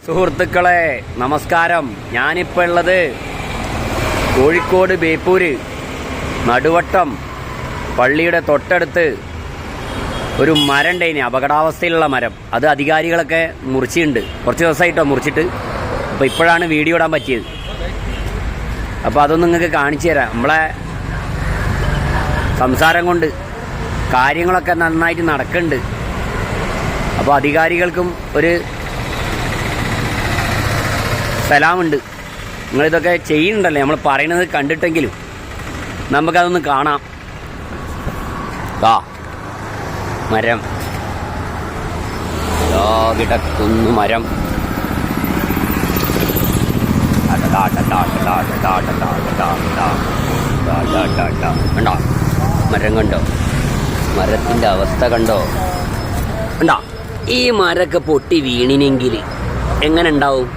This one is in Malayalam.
സുഹൃത്തുക്കളെ നമസ്കാരം. ഞാനിപ്പോൾ ഉള്ളത് കോഴിക്കോട് ബേപ്പൂര് നടുവട്ടം പള്ളിയുടെ തൊട്ടടുത്ത് ഒരു മരം ഉണ്ടായിന്, അപകടാവസ്ഥയിലുള്ള മരം. അത് അധികാരികളൊക്കെ മുറിച്ചിട്ടുണ്ട്. കുറച്ച് ദിവസമായിട്ടോ മുറിച്ചിട്ട്. അപ്പോൾ ഇപ്പോഴാണ് വീഡിയോ ഇടാൻ പറ്റിയത്. അപ്പോൾ അതൊന്നും നിങ്ങൾക്ക് കാണിച്ചു തരാം. നമ്മളെ സംസാരം കൊണ്ട് കാര്യങ്ങളൊക്കെ നന്നായിട്ട് നടക്കുന്നുണ്ട്. അപ്പോൾ അധികാരികൾക്കും ഒരു സലാമുണ്ട്. നിങ്ങളിതൊക്കെ ചെയ്യുന്നുണ്ടല്ലേ, നമ്മൾ പറയുന്നത് കണ്ടിട്ടെങ്കിലും നമുക്കതൊന്ന് കാണാം. മരം കിടക്കുന്നു, മരം കണ്ടോ? മരം കണ്ടോ? മരത്തിൻ്റെ അവസ്ഥ കണ്ടോ? കണ്ടോ? ഈ മരമൊക്കെ പൊട്ടി വീണിനെങ്കിൽ എങ്ങനെ ഉണ്ടാവും?